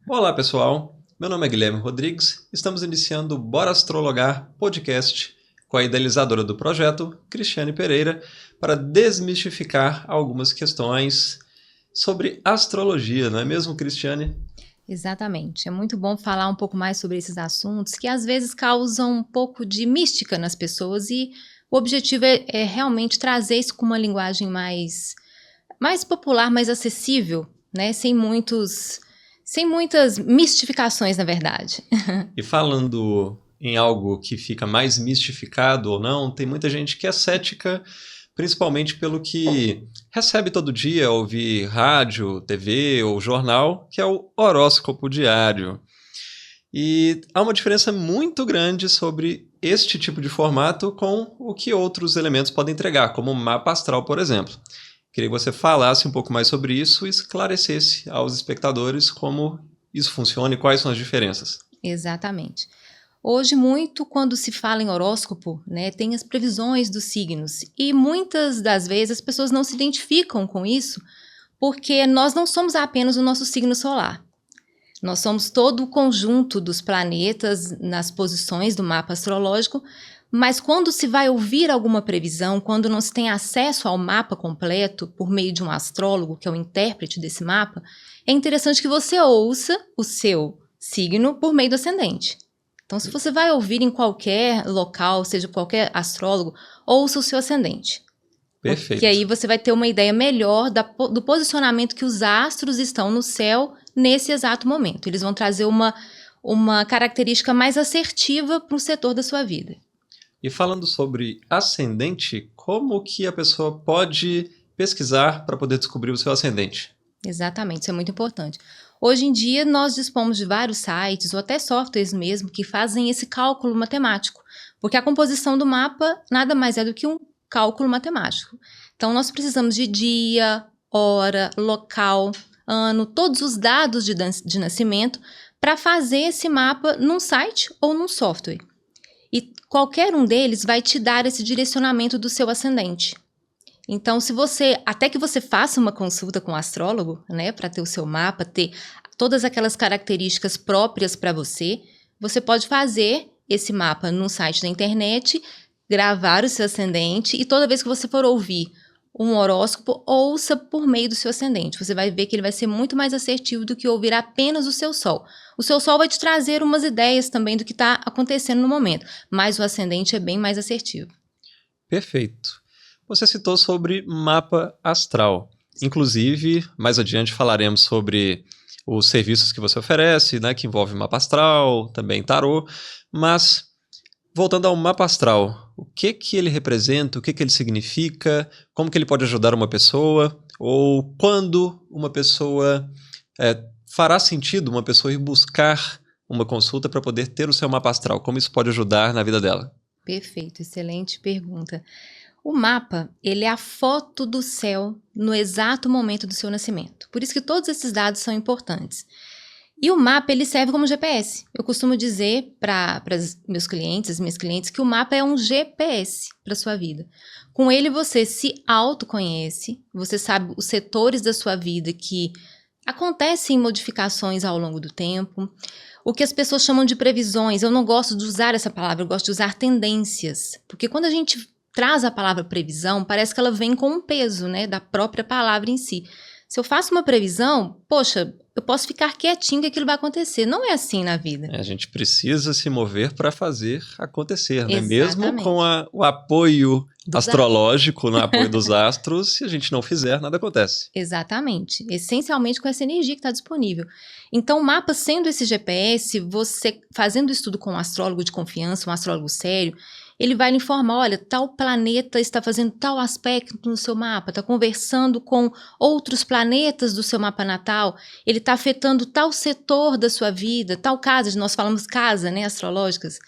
Olá, pessoal. Meu nome é Guilherme Rodrigues. Estamos iniciando o Bora Astrologar podcast com a idealizadora do projeto, Cristiane Pereira, para desmistificar algumas questões sobre astrologia, não é mesmo, Cristiane? Exatamente. É muito bom falar um pouco mais sobre esses assuntos que às vezes causam um pouco de mística nas pessoas e o objetivo é realmente trazer isso com uma linguagem mais popular, mais acessível, né? Sem muitas mistificações, na verdade. E falando em algo que fica mais mistificado ou não, tem muita gente que é cética, principalmente pelo que recebe todo dia, ouvir rádio, TV ou jornal, que é o horóscopo diário. E há uma diferença muito grande sobre este tipo de formato com o que outros elementos podem entregar, como o mapa astral, por exemplo. Queria que você falasse um pouco mais sobre isso e esclarecesse aos espectadores como isso funciona e quais são as diferenças. Exatamente. Hoje, muito quando se fala em horóscopo, né, tem as previsões dos signos. E muitas das vezes as pessoas não se identificam com isso, porque nós não somos apenas o nosso signo solar. Nós somos todo o conjunto dos planetas nas posições do mapa astrológico, mas quando se vai ouvir alguma previsão, quando não se tem acesso ao mapa completo por meio de um astrólogo, que é o intérprete desse mapa, é interessante que você ouça o seu signo por meio do ascendente. Então, se você vai ouvir em qualquer local, seja qualquer astrólogo, ouça o seu ascendente. Porque Perfeito. aí você vai ter uma ideia melhor do posicionamento que os astros estão no céu nesse exato momento. Eles vão trazer uma característica mais assertiva para o setor da sua vida. E falando sobre ascendente, como que a pessoa pode pesquisar para poder descobrir o seu ascendente? Exatamente, isso é muito importante. Hoje em dia, nós dispomos de vários sites ou até softwares mesmo que fazem esse cálculo matemático, porque a composição do mapa nada mais é do que um cálculo matemático. Então, nós precisamos de dia, hora, local, ano, todos os dados de nascimento para fazer esse mapa num site ou num software. E qualquer um deles vai te dar esse direcionamento do seu ascendente. Então, até que você faça uma consulta com um astrólogo, né, para ter o seu mapa, ter todas aquelas características próprias para você, você pode fazer esse mapa num site da internet, gravar o seu ascendente e toda vez que você for ouvir um horóscopo, ouça por meio do seu ascendente. Você vai ver que ele vai ser muito mais assertivo do que ouvir apenas o seu sol. O seu sol vai te trazer umas ideias também do que está acontecendo no momento, mas o ascendente é bem mais assertivo. Perfeito. Você citou sobre mapa astral. Inclusive, mais adiante falaremos sobre os serviços que você oferece, né, que envolve mapa astral, também tarô. Mas, voltando ao mapa astral, o que que ele representa, o que que ele significa, como que ele pode ajudar uma pessoa, ou quando uma pessoa fará sentido uma pessoa ir buscar uma consulta para poder ter o seu mapa astral, como isso pode ajudar na vida dela? Perfeito, excelente pergunta. O mapa, ele é a foto do céu no exato momento do seu nascimento. Por isso que todos esses dados são importantes. E o mapa, ele serve como GPS. Eu costumo dizer para meus clientes, as minhas clientes, que o mapa é um GPS para sua vida. Com ele você se autoconhece, você sabe os setores da sua vida que acontecem modificações ao longo do tempo. O que as pessoas chamam de previsões, eu não gosto de usar essa palavra, eu gosto de usar tendências. Porque quando a gente traz a palavra previsão, parece que ela vem com um peso, né, da própria palavra em si. Se eu faço uma previsão, poxa, eu posso ficar quietinho que aquilo vai acontecer. Não é assim na vida. A gente precisa se mover para fazer acontecer, né? Mesmo Exatamente. com o apoio Dos astrológico, no apoio dos astros, se a gente não fizer, nada acontece. Exatamente. Essencialmente com essa energia que está disponível. Então, o mapa sendo esse GPS, você fazendo estudo com um astrólogo de confiança, um astrólogo sério, ele vai lhe informar, olha, tal planeta está fazendo tal aspecto no seu mapa, está conversando com outros planetas do seu mapa natal, ele está afetando tal setor da sua vida, tal casa, nós falamos casa, né, astrológicas.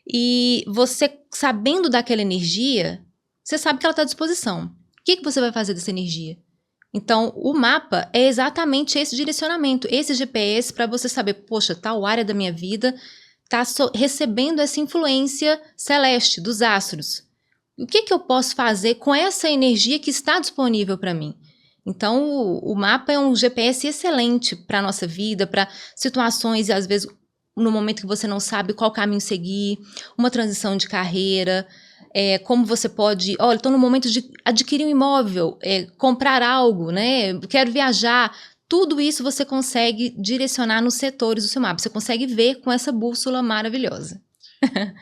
E você, sabendo daquela energia, você sabe que ela está à disposição. O que você vai fazer dessa energia? Então, o mapa é exatamente esse direcionamento, esse GPS para você saber, poxa, tal área da minha vida está recebendo essa influência celeste dos astros. O que eu posso fazer com essa energia que está disponível para mim? Então, o mapa é um GPS excelente para a nossa vida, para situações, e às vezes, no momento que você não sabe qual caminho seguir, uma transição de carreira, como você pode... Olha, estou no momento de adquirir um imóvel, comprar algo, né? Quero viajar. Tudo isso você consegue direcionar nos setores do seu mapa. Você consegue ver com essa bússola maravilhosa.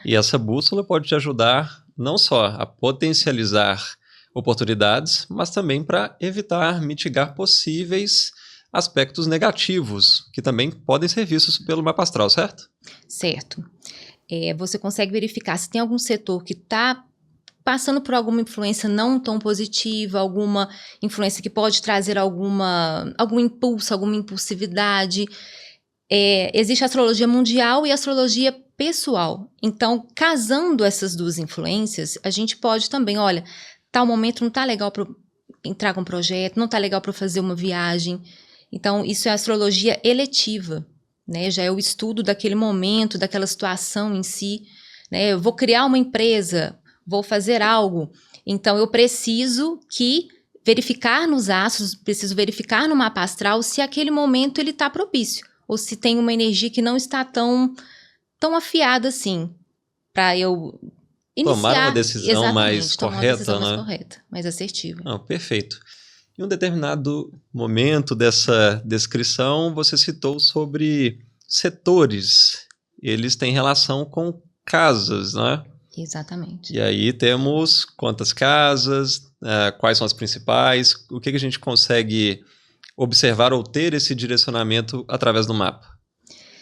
E essa bússola pode te ajudar não só a potencializar oportunidades, mas também para evitar, mitigar possíveis aspectos negativos, que também podem ser vistos pelo mapa astral, certo? Certo. Você consegue verificar se tem algum setor que está passando por alguma influência não tão positiva, alguma influência que pode trazer algum impulso, alguma impulsividade. Existe a astrologia mundial e a astrologia pessoal. Então, casando essas duas influências, a gente pode também, olha, tal momento não tá legal para entrar com um projeto, não tá legal para fazer uma viagem. Então, isso é astrologia eletiva, né? Já é o estudo daquele momento, daquela situação em si, né? Eu vou criar uma empresa, vou fazer algo. Então, eu preciso verificar nos astros, preciso verificar no mapa astral se aquele momento ele tá propício, ou se tem uma energia que não está tão afiada assim, para eu Tomar uma decisão mais tomar correta, uma decisão mais né? correta, mais assertiva. Não, perfeito. Em um determinado momento dessa descrição, você citou sobre setores. Eles têm relação com casas, né? Exatamente. E aí temos quantas casas, quais são as principais, o que a gente consegue observar ou ter esse direcionamento através do mapa.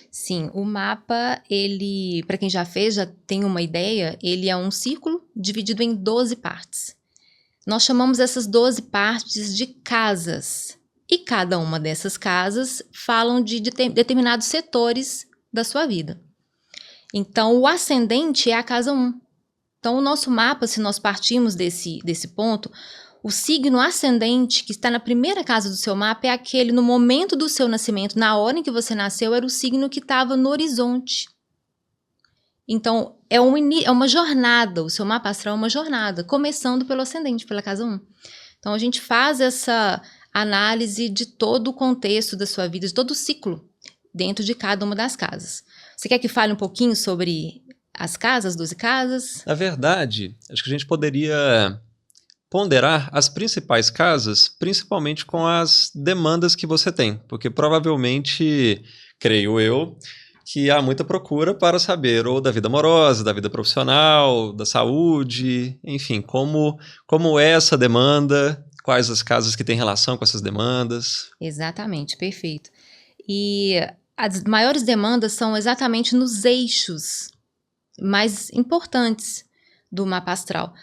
Sim, o mapa, ele, para quem já fez, já tem uma ideia, ele é um círculo dividido em 12 partes. Nós chamamos essas 12 partes de casas. E cada uma dessas casas falam de determinados setores da sua vida. Então, o ascendente é a casa 1. Então, o nosso mapa, se nós partirmos desse ponto, o signo ascendente, que está na primeira casa do seu mapa, é aquele no momento do seu nascimento, na hora em que você nasceu, era o signo que estava no horizonte. Então, é uma jornada, o seu mapa astral é uma jornada, começando pelo ascendente, pela casa 1. Então, a gente faz essa análise de todo o contexto da sua vida, de todo o ciclo, dentro de cada uma das casas. Você quer que fale um pouquinho sobre as casas, 12 casas? Na verdade, acho que a gente poderia ponderar as principais casas, principalmente com as demandas que você tem, porque provavelmente, creio eu, que há muita procura para saber ou da vida amorosa, da vida profissional, da saúde, enfim, como é essa demanda, quais as casas que têm relação com essas demandas. Exatamente, perfeito. E as maiores demandas são exatamente nos eixos mais importantes do mapa astral.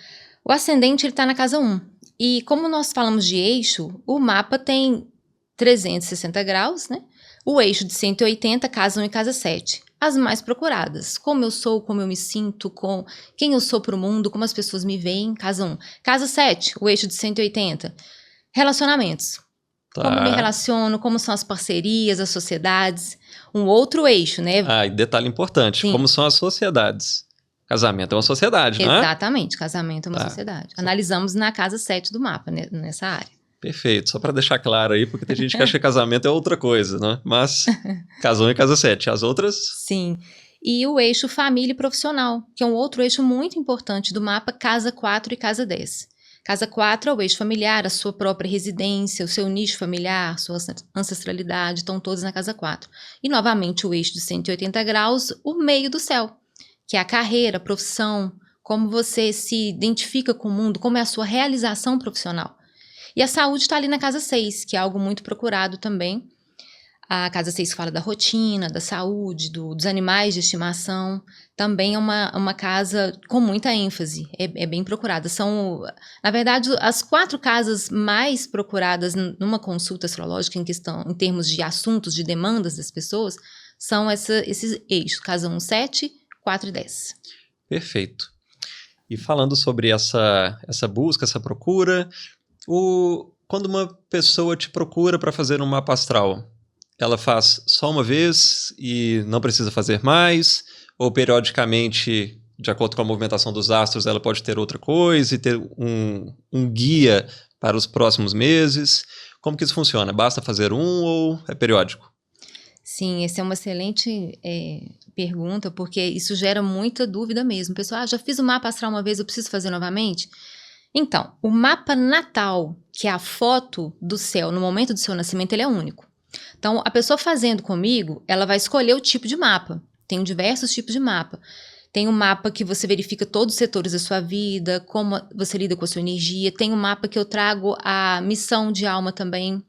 O ascendente está na casa 1. E como nós falamos de eixo, o mapa tem 360 graus, né? O eixo de 180, casa 1 e casa 7. As mais procuradas. Como eu sou, como eu me sinto, com quem eu sou para o mundo, como as pessoas me veem, casa 1. Casa 7, o eixo de 180. Relacionamentos. Tá. Como me relaciono, como são as parcerias, as sociedades. Um outro eixo, né? E detalhe importante, Sim. Como são as sociedades. Casamento é uma sociedade, não é? Exatamente, casamento é uma sociedade. Analisamos na casa 7 do mapa, né, nessa área. Perfeito, só para deixar claro aí, porque tem gente que acha que casamento é outra coisa, né? Mas casa 1 e casa 7, as outras? Sim. E o eixo família e profissional, que é um outro eixo muito importante do mapa, casa 4 e casa 10. Casa 4 é o eixo familiar, a sua própria residência, o seu nicho familiar, sua ancestralidade, estão todos na casa 4. E, novamente, o eixo de 180 graus, o meio do céu, que é a carreira, a profissão, como você se identifica com o mundo, como é a sua realização profissional. E a saúde está ali na casa 6, que é algo muito procurado também. A casa 6 fala da rotina, da saúde, dos animais de estimação. Também é uma casa com muita ênfase, é bem procurada. São, na verdade, as 4 casas mais procuradas numa consulta astrológica em termos de assuntos, de demandas das pessoas, são esses eixos, casa 1, 7, 4 e 10. Perfeito. E falando sobre essa busca, essa procura, quando uma pessoa te procura para fazer um mapa astral, ela faz só uma vez e não precisa fazer mais? Ou periodicamente, de acordo com a movimentação dos astros, ela pode ter outra coisa e ter um guia para os próximos meses? Como que isso funciona? Basta fazer um ou é periódico? Sim, essa é uma excelente pergunta, porque isso gera muita dúvida mesmo. Pessoal, já fiz o mapa astral uma vez, eu preciso fazer novamente? Então, o mapa natal, que é a foto do céu no momento do seu nascimento, ele é único. Então, a pessoa fazendo comigo, ela vai escolher o tipo de mapa. Tem diversos tipos de mapa. Tem um mapa que você verifica todos os setores da sua vida, como você lida com a sua energia. Tem um mapa que eu trago a missão de alma também,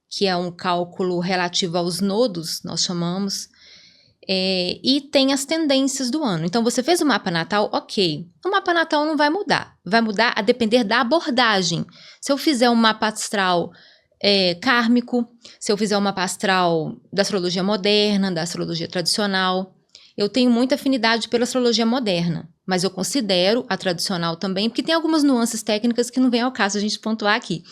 que é um cálculo relativo aos nodos, nós chamamos. E tem as tendências do ano. Então, você fez o mapa natal, ok. O mapa natal não vai mudar. Vai mudar a depender da abordagem. Se eu fizer um mapa astral kármico, se eu fizer um mapa astral da astrologia moderna, da astrologia tradicional, eu tenho muita afinidade pela astrologia moderna, mas eu considero a tradicional também, porque tem algumas nuances técnicas que não vem ao caso a gente pontuar aqui.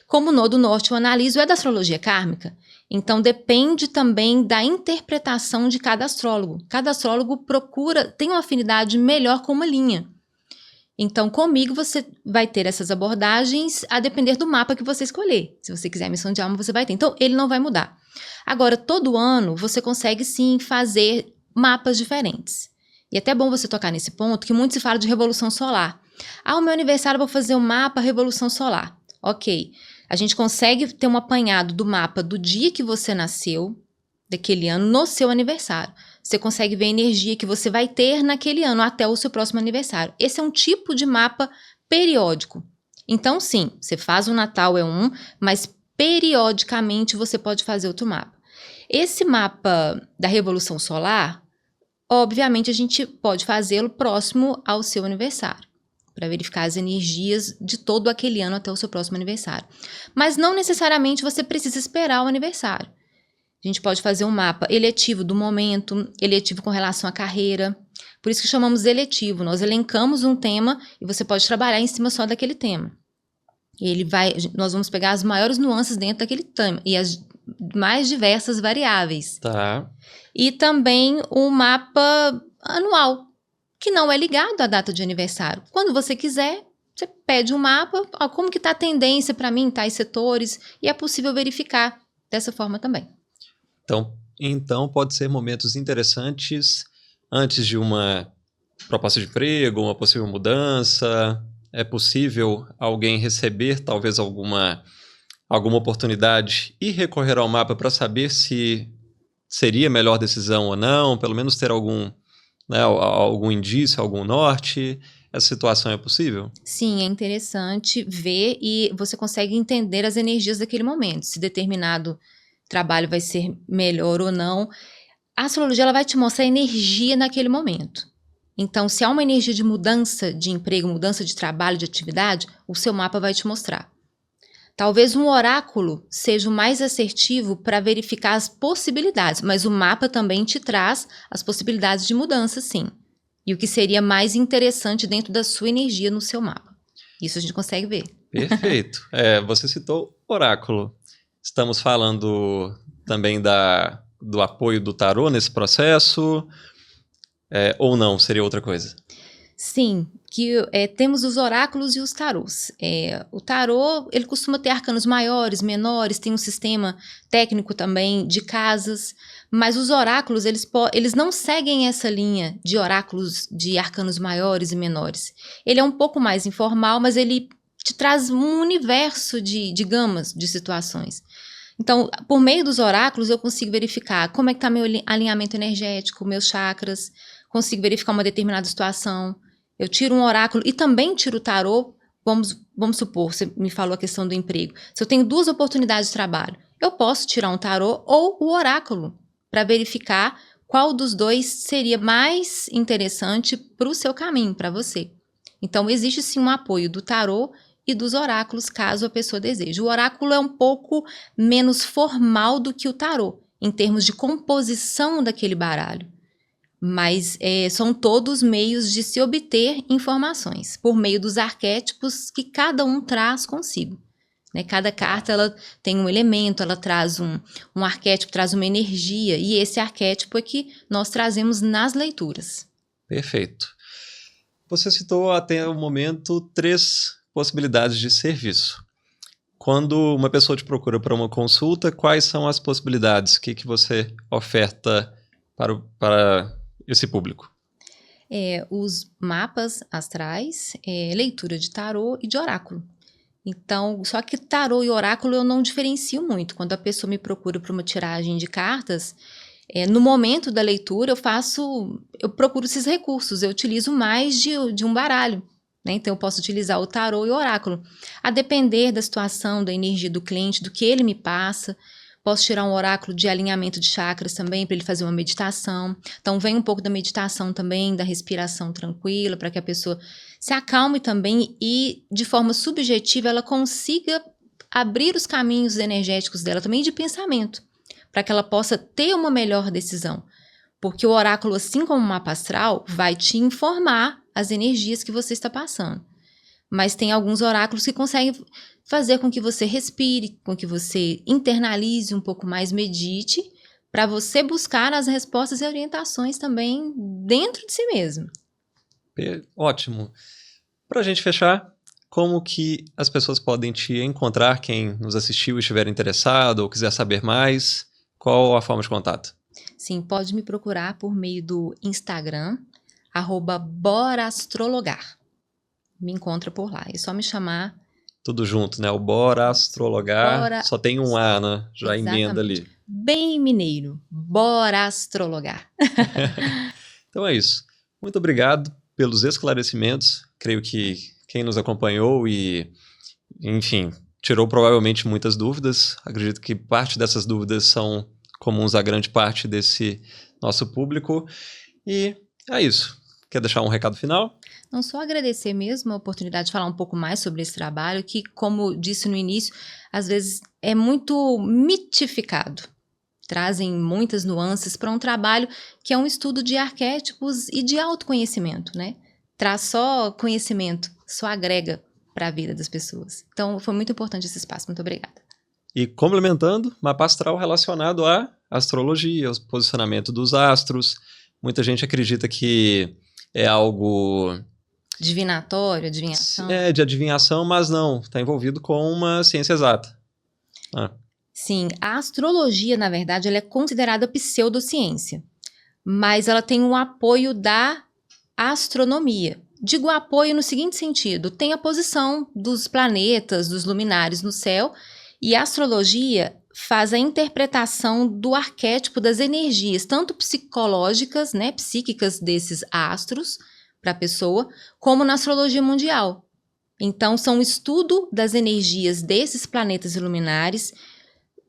Como o Nodo Norte eu analiso é da astrologia kármica, então depende também da interpretação de cada astrólogo. Cada astrólogo tem uma afinidade melhor com uma linha. Então, comigo você vai ter essas abordagens a depender do mapa que você escolher. Se você quiser a missão de alma, você vai ter. Então, ele não vai mudar. Agora, todo ano, você consegue sim fazer mapas diferentes. E é até bom você tocar nesse ponto, que muito se fala de revolução solar. O meu aniversário eu vou fazer o mapa revolução solar. Ok. A gente consegue ter um apanhado do mapa do dia que você nasceu, daquele ano, no seu aniversário. Você consegue ver a energia que você vai ter naquele ano até o seu próximo aniversário. Esse é um tipo de mapa periódico. Então, sim, você faz o Natal mas periodicamente você pode fazer outro mapa. Esse mapa da Revolução Solar, obviamente a gente pode fazê-lo próximo ao seu aniversário, para verificar as energias de todo aquele ano até o seu próximo aniversário. Mas não necessariamente você precisa esperar o aniversário. A gente pode fazer um mapa eletivo do momento, eletivo com relação à carreira. Por isso que chamamos eletivo. Nós elencamos um tema e você pode trabalhar em cima só daquele tema. Nós vamos pegar as maiores nuances dentro daquele tema e as mais diversas variáveis. Tá. E também um mapa anual, que não é ligado à data de aniversário. Quando você quiser, você pede um mapa, como que está a tendência para mim, tais setores, e é possível verificar dessa forma também. Então, pode ser momentos interessantes antes de uma proposta de emprego, uma possível mudança. É possível alguém receber talvez alguma oportunidade e recorrer ao mapa para saber se seria a melhor decisão ou não, pelo menos ter algum indício, algum norte. Essa situação é possível? Sim, é interessante ver e você consegue entender as energias daquele momento, se determinado trabalho vai ser melhor ou não. A astrologia ela vai te mostrar a energia naquele momento. Então, se há uma energia de mudança de emprego, mudança de trabalho, de atividade, o seu mapa vai te mostrar. Talvez um oráculo seja o mais assertivo para verificar as possibilidades, mas o mapa também te traz as possibilidades de mudança, sim. E o que seria mais interessante dentro da sua energia no seu mapa. Isso a gente consegue ver. Perfeito. Você citou oráculo. Estamos falando também do apoio do tarô nesse processo, ou não? Seria outra coisa? Sim, temos os oráculos e os tarôs. O tarô, ele costuma ter arcanos maiores, menores, tem um sistema técnico também de casas, mas os oráculos, eles não seguem essa linha de oráculos de arcanos maiores e menores. Ele é um pouco mais informal, mas ele te traz um universo de gamas de situações. Então, por meio dos oráculos, eu consigo verificar como é que está meu alinhamento energético, meus chakras, consigo verificar uma determinada situação. Eu tiro um oráculo e também tiro o tarô. Vamos supor, você me falou a questão do emprego. Se eu tenho 2 oportunidades de trabalho, eu posso tirar um tarô ou o oráculo para verificar qual dos dois seria mais interessante para o seu caminho, para você. Então, existe sim um apoio do tarô e dos oráculos, caso a pessoa deseje. O oráculo é um pouco menos formal do que o tarô, em termos de composição daquele baralho. Mas são todos meios de se obter informações, por meio dos arquétipos que cada um traz consigo. Né? Cada carta ela tem um elemento, ela traz um arquétipo, traz uma energia, e esse arquétipo é que nós trazemos nas leituras. Perfeito. Você citou até o momento 3 possibilidades de serviço. quando uma pessoa te procura para uma consulta, quais são as possibilidades? O que você oferta para esse público? Os mapas astrais, leitura de tarô e de oráculo. Então, só que tarô e oráculo eu não diferencio muito. Quando a pessoa me procura para uma tiragem de cartas, no momento da leitura eu procuro esses recursos, eu utilizo mais de um baralho, né? Então eu posso utilizar o tarô e o oráculo. A depender da situação, da energia do cliente, do que ele me passa, posso tirar um oráculo de alinhamento de chakras também, para ele fazer uma meditação. Então vem um pouco da meditação também, da respiração tranquila, para que a pessoa se acalme também e, de forma subjetiva, ela consiga abrir os caminhos energéticos dela também de pensamento, para que ela possa ter uma melhor decisão. Porque o oráculo, assim como o mapa astral, vai te informar as energias que você está passando. Mas tem alguns oráculos que conseguem fazer com que você respire, com que você internalize um pouco mais, medite, para você buscar as respostas e orientações também dentro de si mesmo. Ótimo. Para a gente fechar, como que as pessoas podem te encontrar, quem nos assistiu e estiver interessado ou quiser saber mais? Qual a forma de contato? Sim, pode me procurar por meio do Instagram, @borastrologar. Me encontra por lá, é só me chamar. Tudo junto, né? O Bora Astrologar, só tem um A, né? Já Exatamente. emenda ali. Bem mineiro, Bora Astrologar. Então é isso. Muito obrigado pelos esclarecimentos. Creio que quem nos acompanhou e, enfim, tirou provavelmente muitas dúvidas. Acredito que parte dessas dúvidas são comuns a grande parte desse nosso público. E é isso. Quer deixar um recado final? Não só agradecer mesmo a oportunidade de falar um pouco mais sobre esse trabalho, que, como disse no início, às vezes é muito mitificado. Trazem muitas nuances para um trabalho que é um estudo de arquétipos e de autoconhecimento, né? Traz só conhecimento, só agrega para a vida das pessoas. Então, foi muito importante esse espaço. Muito obrigada. E complementando, mapa astral relacionado à astrologia, ao posicionamento dos astros. Muita gente acredita que é algo divinatório, adivinhação. De adivinhação, mas não, está envolvido com uma ciência exata. Sim, a astrologia, na verdade, ela é considerada pseudociência, mas ela tem um apoio da astronomia. Digo apoio no seguinte sentido: tem a posição dos planetas, dos luminares no céu, e a astrologia faz a interpretação do arquétipo das energias, tanto psicológicas, né, psíquicas desses astros para a pessoa, como na astrologia mundial. Então, são um estudo das energias desses planetas e luminares,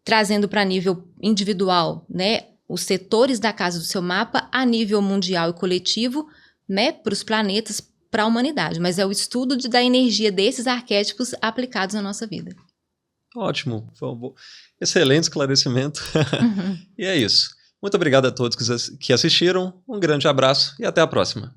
trazendo para nível individual, né, os setores da casa do seu mapa, a nível mundial e coletivo, né, para os planetas, para a humanidade. Mas é o estudo da energia desses arquétipos aplicados na nossa vida. Ótimo, foi um excelente esclarecimento. E é isso. Muito obrigado a todos que assistiram, um grande abraço e até a próxima.